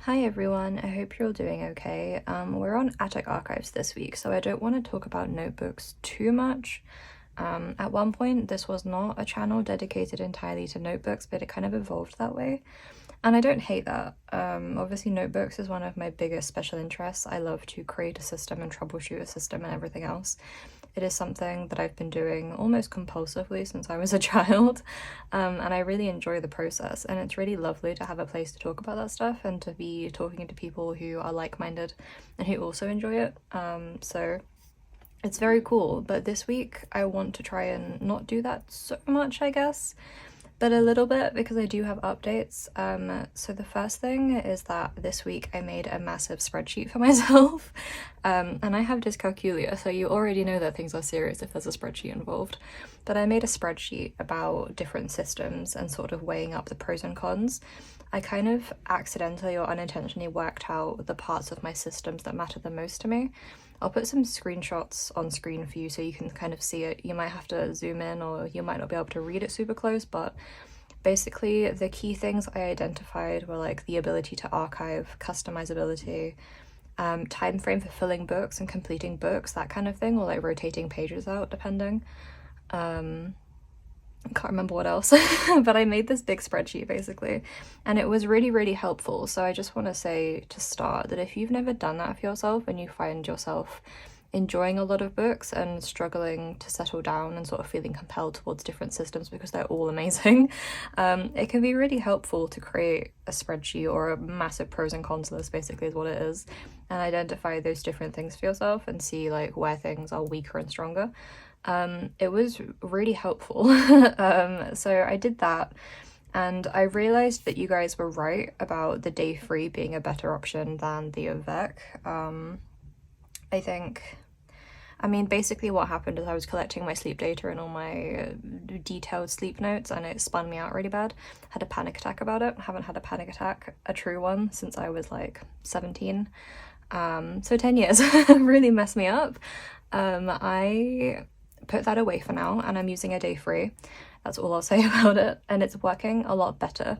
Hi everyone, I hope you're all doing okay. We're on Attic Archives this week, so I don't want to talk about notebooks too much. At one point, this was not a channel dedicated entirely to notebooks, but it kind of evolved that way. And I don't hate that. Obviously, notebooks is one of my biggest special interests. I love to create a system and troubleshoot a system and everything else. It is something that I've been doing almost compulsively since I was a child, and I really enjoy the process, and it's really lovely to have a place to talk about that stuff and to be talking to people who are like-minded and who also enjoy it. So it's very cool, but this week I want to try and not do that so much, I guess, but a little bit, because I do have updates. So the first thing is that this week I made a massive spreadsheet for myself, and I have dyscalculia, so you already know that things are serious if there's a spreadsheet involved. But I made a spreadsheet about different systems and sort of weighing up the pros and cons. I kind of accidentally or unintentionally worked out the parts of my systems that matter the most to me. I'll put some screenshots on screen for you so you can kind of see it. You might have to zoom in or you might not be able to read it super close, but basically the key things I identified were like the ability to archive, customizability, time frame for filling books and completing books, that kind of thing, or like rotating pages out depending. I can't remember what else, but I made this big spreadsheet basically, and it was really helpful. So I just want to say to start that if you've never done that for yourself and you find yourself enjoying a lot of books and struggling to settle down and sort of feeling compelled towards different systems because they're all amazing, it can be really helpful to create a spreadsheet or a massive pros and cons list, basically is what it is, and identify those different things for yourself and see like where things are weaker and stronger. It was really helpful. So I did that, and I realized that you guys were right about the day free being a better option than the Avec. I mean, basically what happened is I was collecting my sleep data and all my detailed sleep notes, and it spun me out really bad. Had a panic attack about it. I haven't had a panic attack, a true one, since I was like 17. So 10 years. Really messed me up. I put that away for now, and I'm using a day free. That's all I'll say about it, and it's working a lot better.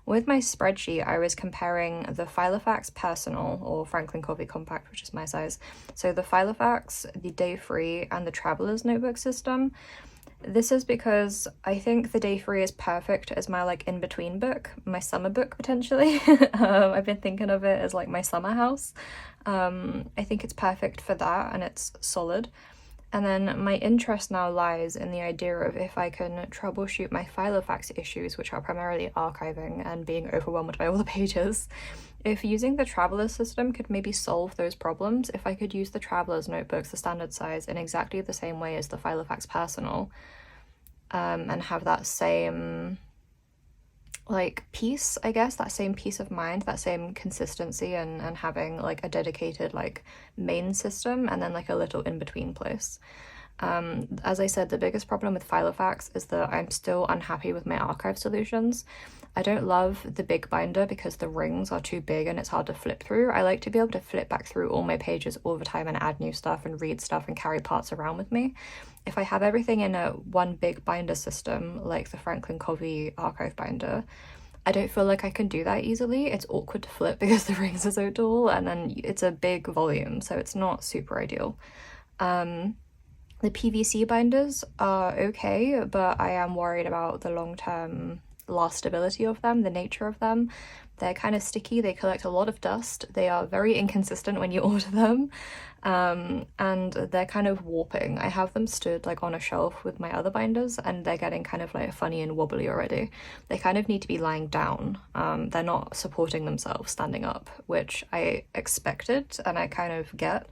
With my spreadsheet, I was comparing the Filofax Personal, or Franklin Covey Compact, which is my size. So the Filofax, the day free, and the Traveler's Notebook system. This is because I think the day free is perfect as my like in-between book, my summer book potentially. I've been thinking of it as like my summer house. I think it's perfect for that, and it's solid. And then my interest now lies in the idea of if I can troubleshoot my Filofax issues, which are primarily archiving and being overwhelmed by all the pages. If using the Traveler's system could maybe solve those problems, if I could use the Traveler's notebooks, the standard size, in exactly the same way as the Filofax Personal, and have that same like peace, I guess, that same peace of mind, that same consistency, and having like a dedicated like main system and then like a little in-between place. As I said, the biggest problem with Filofax is that I'm still unhappy with my archive solutions. I don't love the big binder because the rings are too big and it's hard to flip through. I like to be able to flip back through all my pages all the time and add new stuff and read stuff and carry parts around with me. If I have everything in a one big binder system, like the Franklin Covey archive binder, I don't feel like I can do that easily. It's awkward to flip because the rings are so tall, and then it's a big volume, so it's not super ideal. The PVC binders are okay, but I am worried about the long-term lastability of them, the nature of them. They're kind of sticky, they collect a lot of dust, they are very inconsistent when you order them, and they're kind of warping. I have them stood like on a shelf with my other binders, and they're getting kind of like funny and wobbly already. They kind of need to be lying down. They're not supporting themselves standing up, which I expected and I kind of get,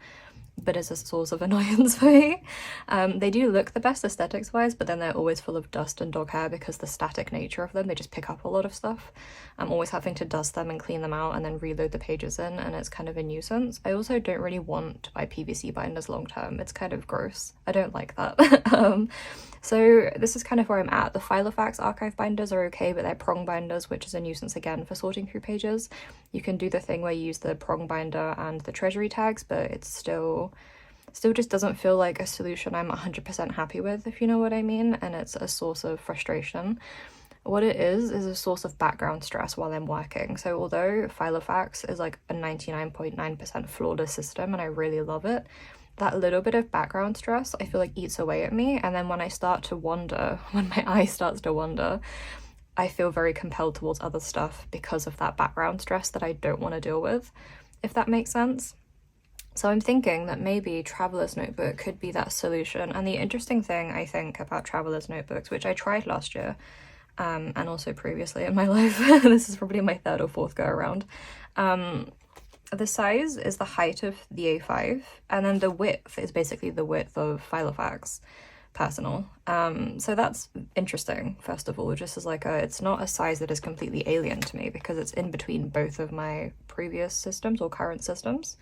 but is a source of annoyance for me. They do look the best aesthetics wise, but then they're always full of dust and dog hair because the static nature of them, they just pick up a lot of stuff. I'm always having to dust them and clean them out and then reload the pages in, and it's kind of a nuisance. I also don't really want to buy PVC binders long term. It's kind of gross. I don't like that. So this is kind of where I'm at. The Filofax archive binders are okay, but they're prong binders, which is a nuisance again for sorting through pages. You can do the thing where you use the prong binder and the treasury tags, but it's still just doesn't feel like a solution I'm 100% happy with, if you know what I mean, and it's a source of frustration. What it is a source of background stress while I'm working. So although Filofax is like a 99.9% flawless system and I really love it, that little bit of background stress I feel like eats away at me, and then when I start to wander, when my eye starts to wander, I feel very compelled towards other stuff because of that background stress that I don't want to deal with, if that makes sense. So I'm thinking that maybe Traveler's Notebook could be that solution. And the interesting thing I think about Traveler's Notebooks, which I tried last year, and also previously in my life, this is probably my 3rd or 4th go around, the size is the height of the A5, and then the width is basically the width of Filofax Personal. So that's interesting, first of all, just as like it's not a size that is completely alien to me because it's in between both of my previous systems or current systems.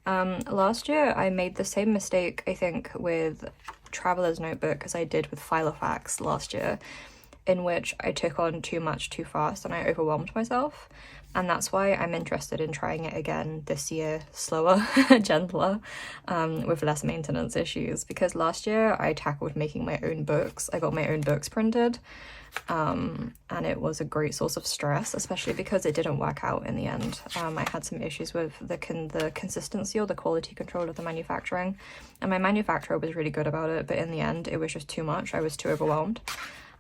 Last year I made the same mistake, I think, with Traveler's Notebook as I did with Filofax last year, in which I took on too much too fast and I overwhelmed myself. And that's why I'm interested in trying it again this year, slower, gentler, with less maintenance issues. Because last year I tackled making my own books. I got my own books printed, and it was a great source of stress, especially because it didn't work out in the end. I had some issues with the consistency or the quality control of the manufacturing, and my manufacturer was really good about it, but in the end it was just too much. I was too overwhelmed.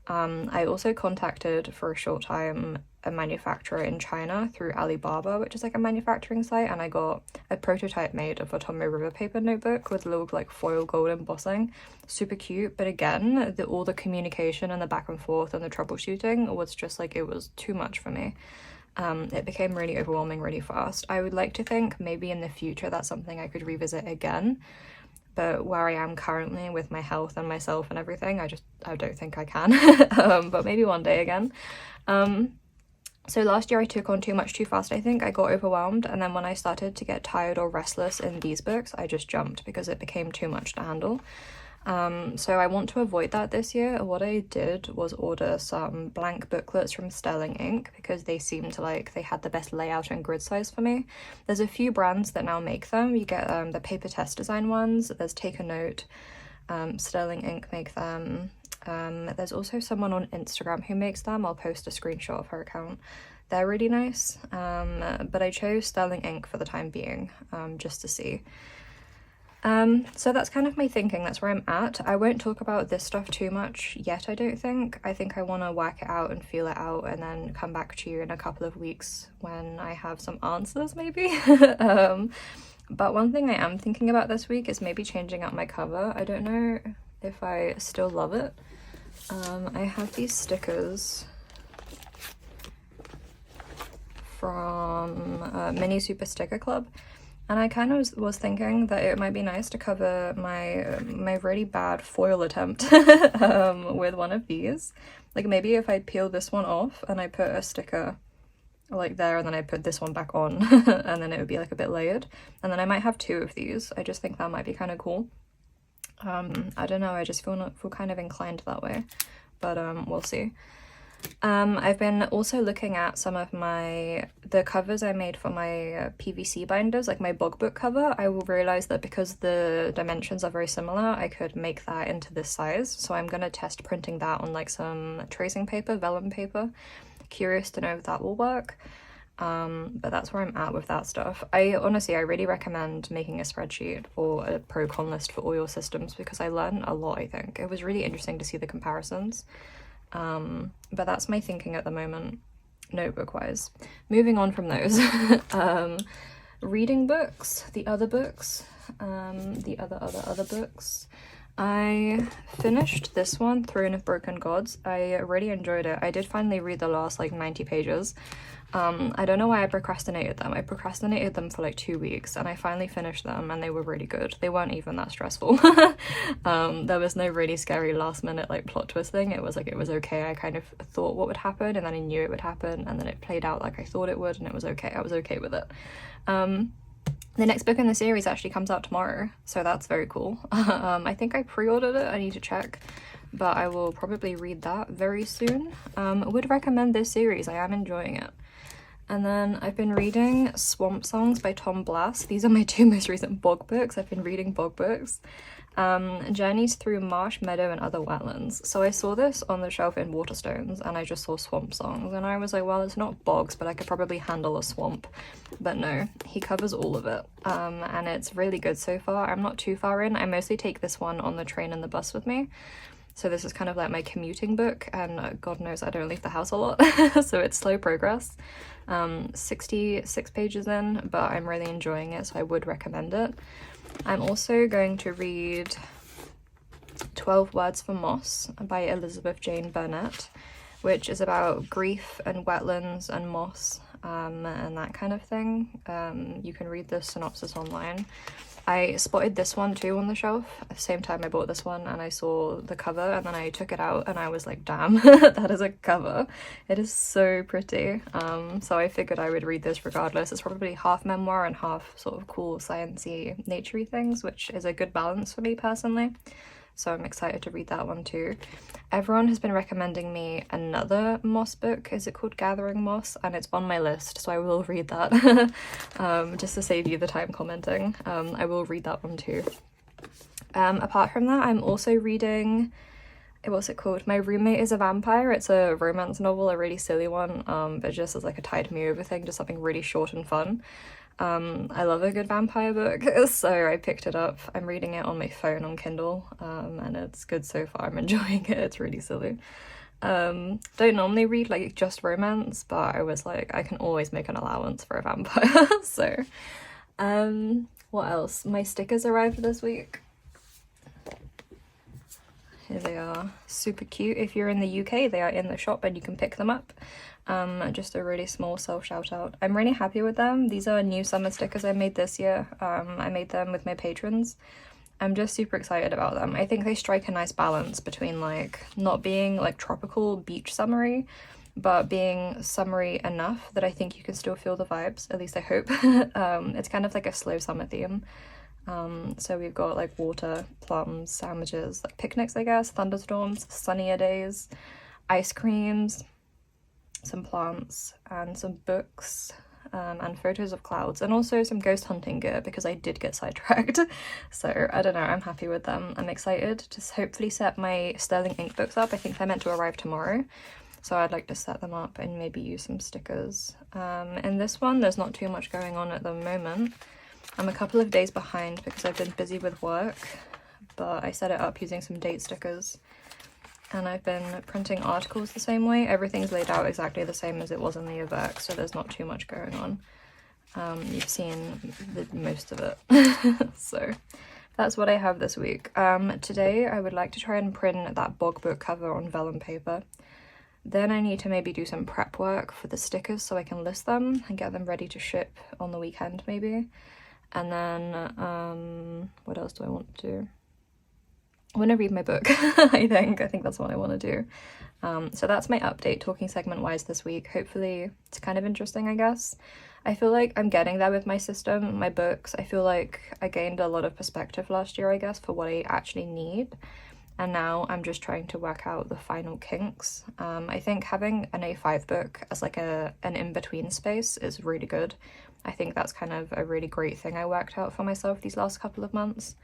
I also contacted for a short time a manufacturer in China through Alibaba, which is like a manufacturing site, and I got a prototype made of a Tomoe River paper notebook with little like foil gold embossing. Super cute, but again, all the communication and the back and forth and the troubleshooting was just like, it was too much for me. It became really overwhelming really fast. I would like to think maybe in the future that's something I could revisit again, but where I am currently with my health and myself and everything, I don't think I can. But maybe one day again. So last year I took on too much too fast, I think. I got overwhelmed, and then when I started to get tired or restless in these books, I just jumped because it became too much to handle. So I want to avoid that this year. What I did was order some blank booklets from Sterling Ink because they seemed to like, they had the best layout and grid size for me. There's a few brands that now make them. You get the paper test design ones. There's Take a Note, Sterling Ink make them. There's also someone on Instagram who makes them. I'll post a screenshot of her account. They're really nice, but I chose Sterling Ink for the time being, just to see. So that's kind of my thinking. That's where I'm at. I won't talk about this stuff too much yet, I don't think. I think I want to work it out and feel it out and then come back to you in a couple of weeks when I have some answers, maybe. But one thing I am thinking about this week is maybe changing up my cover. I don't know if I still love it. I have these stickers from Mini Super Sticker Club, and I kind of was thinking that it might be nice to cover my really bad foil attempt with one of these. Like maybe if I peel this one off and I put a sticker like there and then I put this one back on and then it would be like a bit layered, and then I might have 2 of these. I just think that might be kind of cool. I don't know, I just feel kind of inclined that way, but we'll see. I've been also looking at some of the covers I made for my PVC binders, like my bog book cover. I will realize that because the dimensions are very similar, I could make that into this size. So I'm gonna test printing that on like some tracing paper, vellum paper. Curious to know if that will work. But that's where I'm at with that stuff. I really recommend making a spreadsheet or a pro-con list for all your systems because I learned a lot, I think. It was really interesting to see the comparisons. But that's my thinking at the moment, notebook-wise. Moving on from those. Reading books, the other books, the other books. I finished this one, Throne of Broken Gods. I really enjoyed it. I did finally read the last like 90 pages. I don't know why I procrastinated them. I procrastinated them for like 2 weeks and I finally finished them and they were really good. They weren't even that stressful. There was no really scary last minute like plot twist thing. It was okay. I kind of thought what would happen and then I knew it would happen and then it played out like I thought it would and it was okay. I was okay with it. The next book in the series actually comes out tomorrow, so that's very cool. I think I pre-ordered it, I need to check, but I will probably read that very soon. Would recommend this series, I am enjoying it. And then I've been reading Swamp Songs by Tom Blass. These are my 2 most recent bog books. I've been reading bog books. Journeys through marsh, meadow, and other wetlands. So I saw this on the shelf in Waterstones, and I just saw swamp songs, and I was like, well, it's not bogs, but I could probably handle a swamp. But no, he covers all of it, and it's really good so far. I'm not too far in. I mostly take this one on the train and the bus with me. So this is kind of like my commuting book, and God knows I don't leave the house a lot, so it's slow progress. 66 pages in, but I'm really enjoying it, so I would recommend it. I'm also going to read 12 Words for Moss by Elizabeth Jane Burnett, which is about grief and wetlands and moss, and that kind of thing. You can read the synopsis online. I spotted this one too on the shelf at the same time I bought this one, and I saw the cover, and then I took it out and I was like, damn, that is a cover. It is so pretty. So I figured I would read this regardless. It's probably half memoir and half sort of cool sciencey, naturey things, which is a good balance for me personally. So I'm excited to read that one too. Everyone has been recommending me another moss book. Is it called Gathering Moss? And it's on my list, so I will read that. Just to save you the time commenting. I will read that one too. Apart from that, I'm also reading, what's it called? My Roommate is a Vampire. It's a romance novel, a really silly one, but just as like a tide me over thing, just something really short and fun. I love a good vampire book, so I picked it up. I'm reading it on my phone on Kindle, and it's good so far. I'm enjoying it. It's really silly. Don't normally read like just romance, but I was like, I can always make an allowance for a vampire. So what else? My stickers arrived this week. Here they are, super cute. If you're in the UK, they are in the shop and you can pick them up. Just a really small self shout out. I'm really happy with them. These are new summer stickers I made this year. I made them with my patrons. I'm just super excited about them. I think they strike a nice balance between like not being like tropical beach summery, but being summery enough that I think you can still feel the vibes, at least I hope. It's kind of like a slow summer theme. So we've got like water, plums, sandwiches, like picnics I guess, thunderstorms, sunnier days, ice creams, some plants, and some books, and photos of clouds, and also some ghost hunting gear because I did get sidetracked. So I don't know, I'm happy with them. I'm excited to hopefully set my Sterling ink books up. I think they're meant to arrive tomorrow, so I'd like to set them up and maybe use some stickers. In this one there's not too much going on at the moment. I'm a couple of days behind because I've been busy with work, but I set it up using some date stickers. And I've been printing articles the same way. Everything's laid out exactly the same as it was in the Avert, so there's not too much going on. You've seen most of it. So that's what I have this week. Today I would like to try and print that bog book cover on vellum paper. Then I need to maybe do some prep work for the stickers so I can list them and get them ready to ship on the weekend maybe. And then what else do I want to do? I want to read my book. I think that's what I want to do. So that's my update talking segment wise this week. Hopefully it's kind of interesting, I guess. I feel like I'm getting there with my system, my books. I feel like I gained a lot of perspective last year, I guess, for what I actually need. And now I'm just trying to work out the final kinks. I think having an A5 book as like an in-between space is really good. I think that's kind of a really great thing I worked out for myself these last couple of months.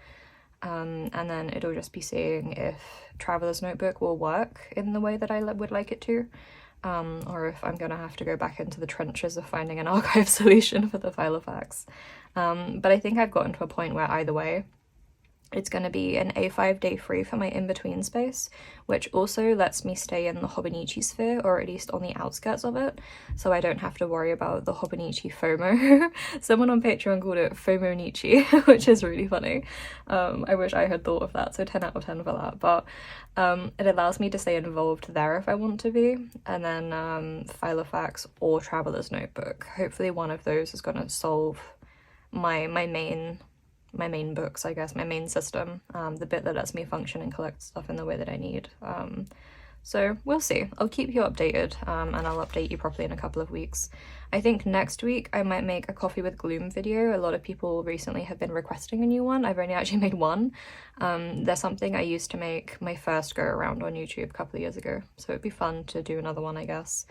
And then it'll just be seeing if Traveler's Notebook will work in the way that I would like it to, or if I'm gonna have to go back into the trenches of finding an archive solution for the Filofax. But I think I've gotten to a point where either way, it's going to be an A5 day free for my in-between space, which also lets me stay in the Hobonichi sphere, or at least on the outskirts of it, so I don't have to worry about the Hobonichi FOMO. Someone on Patreon called it FOMO-nichi, which is really funny. I wish I had thought of that, so 10 out of 10 for that. But it allows me to stay involved there if I want to be, and then Filofax or Traveler's Notebook. Hopefully one of those is going to solve my main books, I guess, my main system, the bit that lets me function and collect stuff in the way that I need. So we'll see. I'll keep you updated, and I'll update you properly in a couple of weeks. I think next week I might make a Coffee with Gloom video. A lot of people recently have been requesting a new one. I've only actually made one. There's something I used to make my first go around on YouTube a couple of years ago, so it'd be fun to do another one, I guess.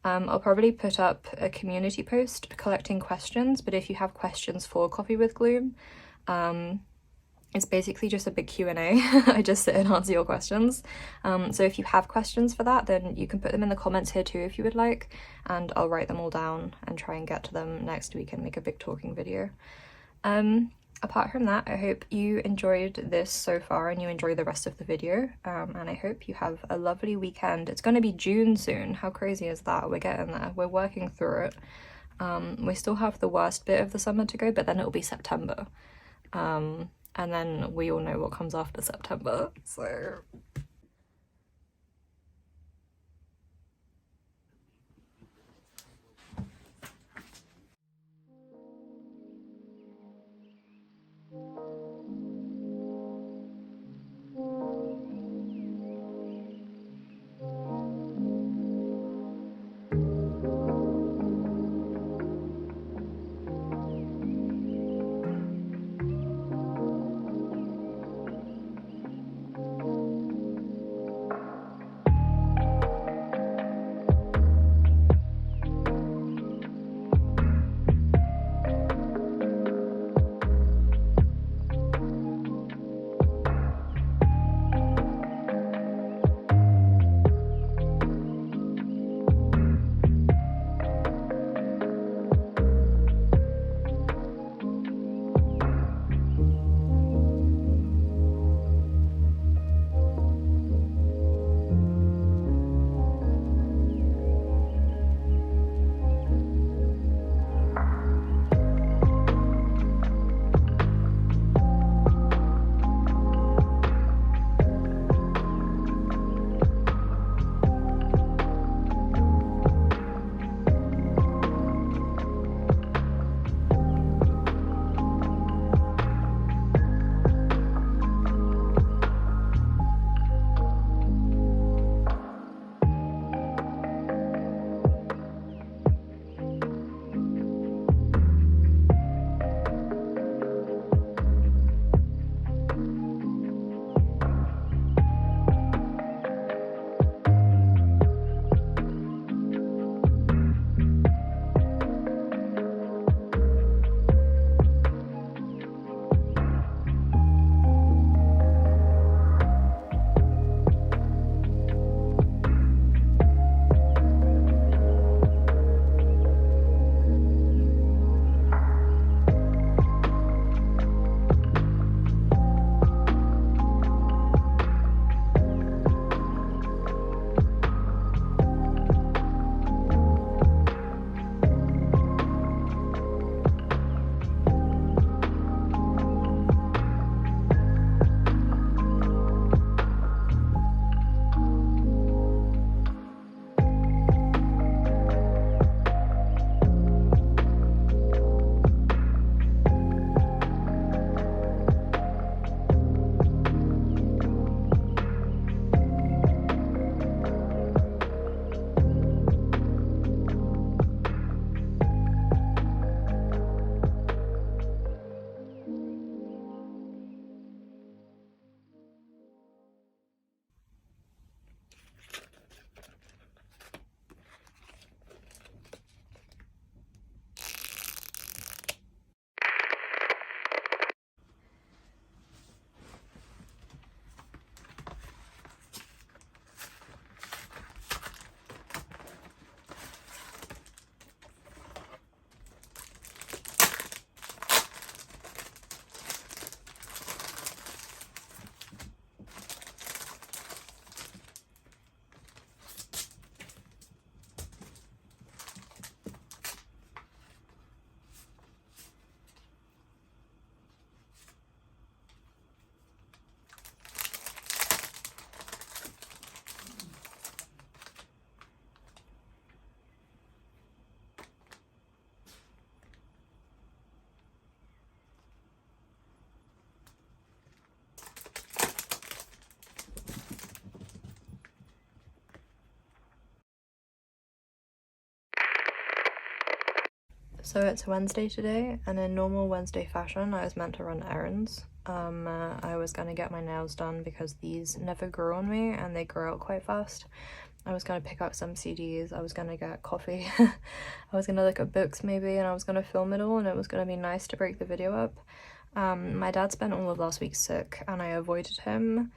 I'll probably put up a community post collecting questions, but if you have questions for Coffee with Gloom, It's basically just a big Q&A. I just sit and answer your questions. So if you have questions for that, then you can put them in the comments here too if you would like, and I'll write them all down and try and get to them next week and make a big talking video. Apart from that, I hope you enjoyed this so far and you enjoy the rest of the video, and I hope you have a lovely weekend. It's going to be June soon. How crazy is that? We're getting there. We're working through it. We still have the worst bit of the summer to go, but then it'll be September. And then we all know what comes after September, so... So it's Wednesday today, and in normal Wednesday fashion, I was meant to run errands. I was gonna get my nails done because these never grew on me and they grow out quite fast. I was gonna pick up some CDs, I was gonna get coffee, I was gonna look at books maybe, and I was gonna film it all, and it was gonna be nice to break the video up. My dad spent all of last week sick and I avoided him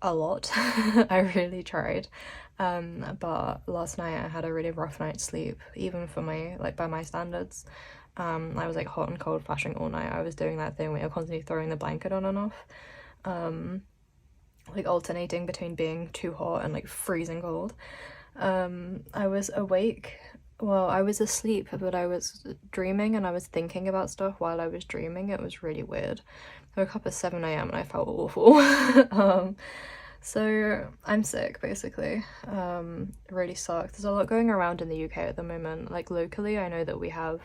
a lot. I really tried. But last night I had a really rough night's sleep, even for my, like, by my standards. I was like hot and cold flashing all night. I was doing that thing where you're constantly throwing the blanket on and off. Like alternating between being too hot and like freezing cold. I was awake, well, I was asleep, but I was dreaming and I was thinking about stuff while I was dreaming. It was really weird. I woke up at 7 a.m. and I felt awful. So I'm sick, basically. It really sucks. There's a lot going around in the UK at the moment. Like locally, I know that we have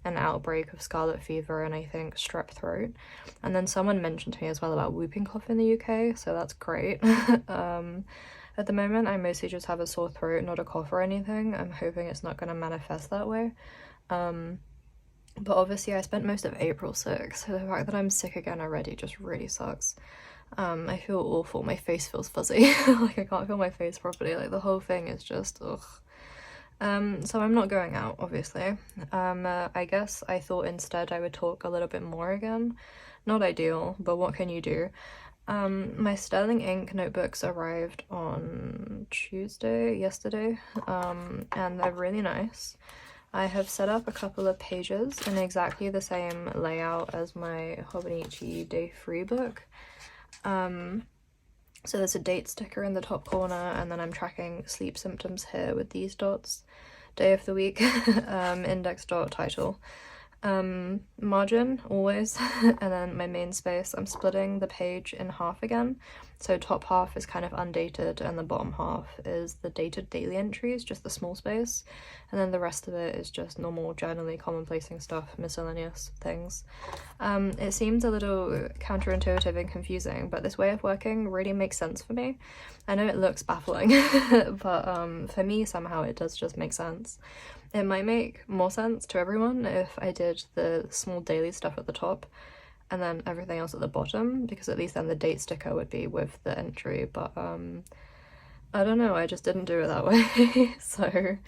an outbreak of scarlet fever and I think strep throat. And then someone mentioned to me as well about whooping cough in the UK, so that's great. At the moment, I mostly just have a sore throat, not a cough or anything. I'm hoping it's not going to manifest that way. But obviously I spent most of April sick, so the fact that I'm sick again already just really sucks. I feel awful. My face feels fuzzy. Like I can't feel my face properly. Like the whole thing is just ugh. So I'm not going out, obviously. I guess I thought instead I would talk a little bit more again. Not ideal, but what can you do? My Sterling ink notebooks arrived on yesterday, and they're really nice. I have set up a couple of pages in exactly the same layout as my Hobonichi Day 3 book. So there's a date sticker in the top corner, and then I'm tracking sleep symptoms here with these dots. Day of the week, index dot, title. Margin, always, and then my main space. I'm splitting the page in half again. So top half is kind of undated and the bottom half is the dated daily entries, just the small space. And then the rest of it is just normal, journaling, commonplacing stuff, miscellaneous things. It seems a little counterintuitive and confusing, but this way of working really makes sense for me. I know it looks baffling, but for me somehow it does just make sense. It might make more sense to everyone if I did the small daily stuff at the top and then everything else at the bottom, because at least then the date sticker would be with the entry, but I don't know, I just didn't do it that way. So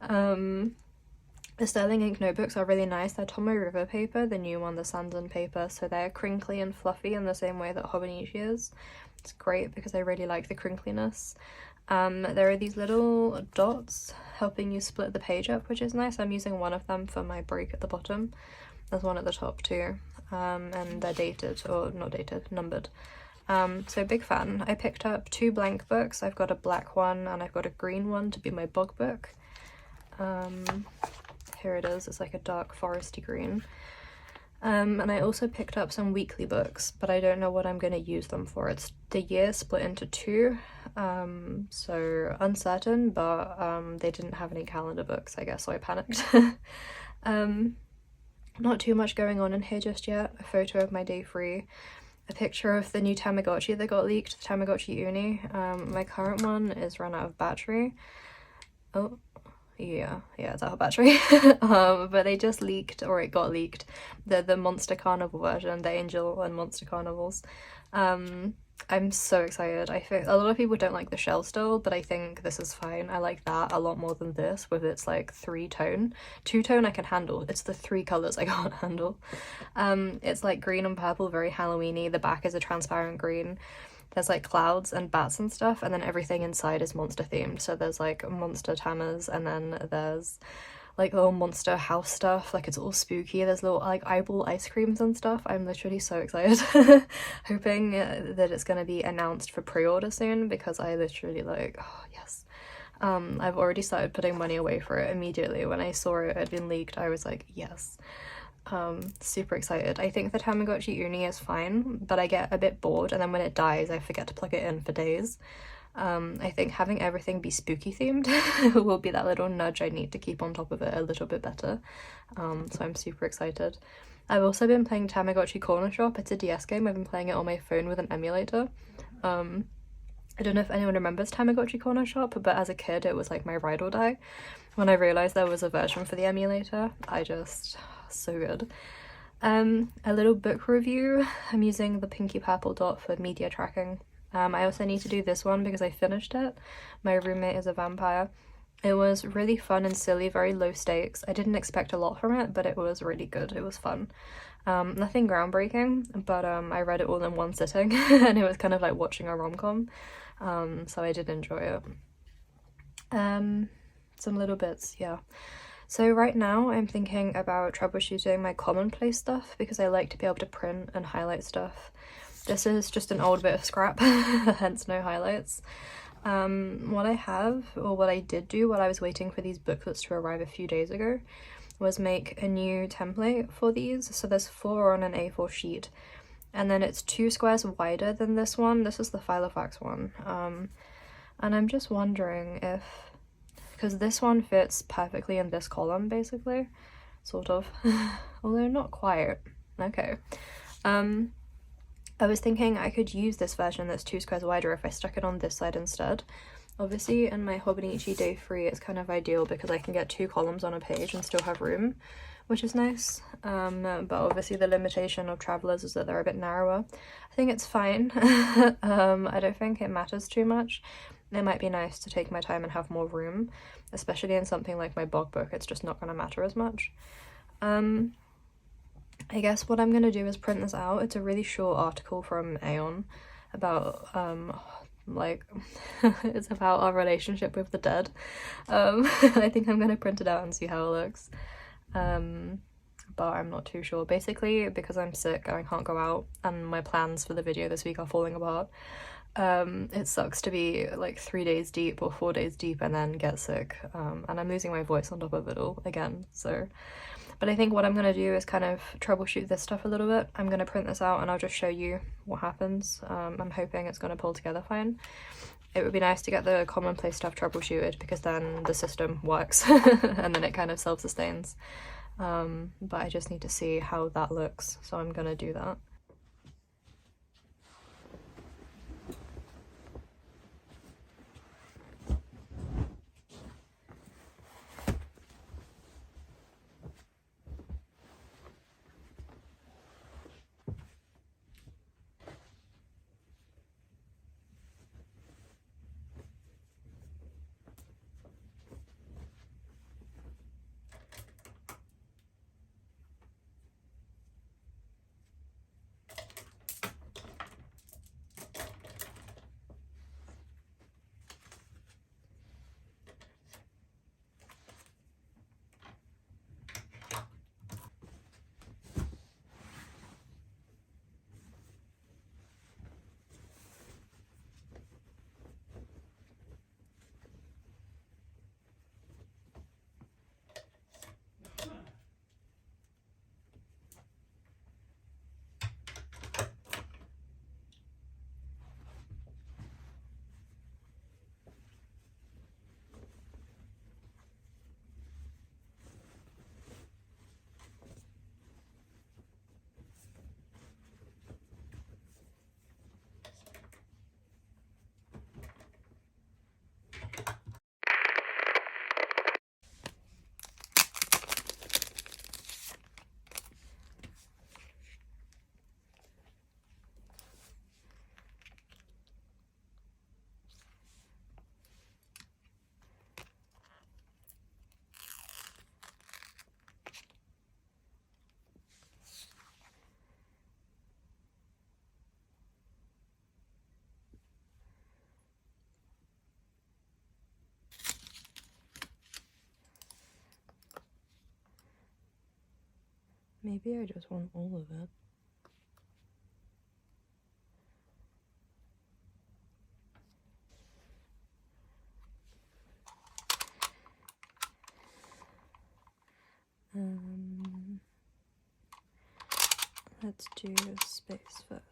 the Sterling ink notebooks are really nice. They're Tomo River paper, the new one, the Sandan paper, so they're crinkly and fluffy in the same way that Hobonichi is. It's great because I really like the crinkliness. There are these little dots helping you split the page up, which is nice. I'm using one of them for my break at the bottom. There's one at the top too, and they're dated, or not dated, numbered. So big fan. I picked up 2 blank books. I've got a black one and I've got a green one to be my bog book. Here it is. It's like a dark foresty green. And I also picked up some weekly books, but I don't know what I'm going to use them for. It's the year split into 2, so uncertain, but they didn't have any calendar books, I guess, so I panicked. Not too much going on in here just yet. A photo of my day 3, a picture of the new Tamagotchi that got leaked, the Tamagotchi Uni. My current one is run out of battery. Oh. Yeah, it's out of battery. But they just leaked, or it got leaked, the Monster Carnival version, the Angel and Monster Carnivals. I'm so excited. I think a lot of people don't like the shell still, but I think this is fine. I like that a lot more than this with its like 3-tone. 2-tone I can handle. It's the 3 colours I can't handle. It's like green and purple, very Halloween-y. The back is a transparent green. There's like clouds and bats and stuff, and then everything inside is monster themed. So there's like monster tammers, and then there's like little monster house stuff, like it's all spooky. There's little like eyeball ice creams and stuff. I'm literally so excited. Hoping that it's gonna be announced for pre-order soon, because I literally like, oh yes. I've already started putting money away for it immediately. When I saw it had been leaked, I was like, yes. Super excited. I think the Tamagotchi Uni is fine, but I get a bit bored, and then when it dies I forget to plug it in for days. I think having everything be spooky themed will be that little nudge I need to keep on top of it a little bit better. So I'm super excited. I've also been playing Tamagotchi Corner Shop. It's a DS game. I've been playing it on my phone with an emulator. I don't know if anyone remembers Tamagotchi Corner Shop, but as a kid it was like my ride or die. When I realised there was a version for the emulator, so good. A little book review. I'm using the pinky purple dot for media tracking. I also need to do this one because I finished it. My roommate is a vampire. It was really fun and silly, very low stakes. I didn't expect a lot from it, but it was really good. It was fun. Nothing groundbreaking, but I read it all in one sitting and it was kind of like watching a rom-com, so I did enjoy it. Some little bits, yeah. So right now I'm thinking about troubleshooting my commonplace stuff because I like to be able to print and highlight stuff. This is just an old bit of scrap, hence no highlights. What I have, or what I did do while I was waiting for these booklets to arrive a few days ago, was make a new template for these. So there's 4 on an A4 sheet, and then it's 2 squares wider than this one. This is the Filofax one. And I'm just wondering if, because this one fits perfectly in this column, basically, sort of, although not quite. Okay. I was thinking I could use this version that's 2 squares wider if I stuck it on this side instead. Obviously, in my Hobonichi Day 3, it's kind of ideal because I can get 2 columns on a page and still have room, which is nice. But obviously the limitation of travelers is that they're a bit narrower. I think it's fine. I don't think it matters too much. It might be nice to take my time and have more room, especially in something like my blog book. It's just not going to matter as much. I guess what I'm going to do is print this out. It's a really short article from Aeon about, like, it's about our relationship with the dead. I think I'm going to print it out and see how it looks. But I'm not too sure. Basically, because I'm sick and I can't go out and my plans for the video this week are falling apart, it sucks to be like 3 days deep or 4 days deep and then get sick, and I'm losing my voice on top of it all again, so. But I think what I'm going to do is kind of troubleshoot this stuff a little bit. I'm going to print this out and I'll just show you what happens. I'm hoping it's going to pull together fine. It would be nice to get the commonplace stuff troubleshooted because then the system works and then it kind of self-sustains. But I just need to see how that looks, so I'm going to do that. Maybe I just want all of it. Let's do space first.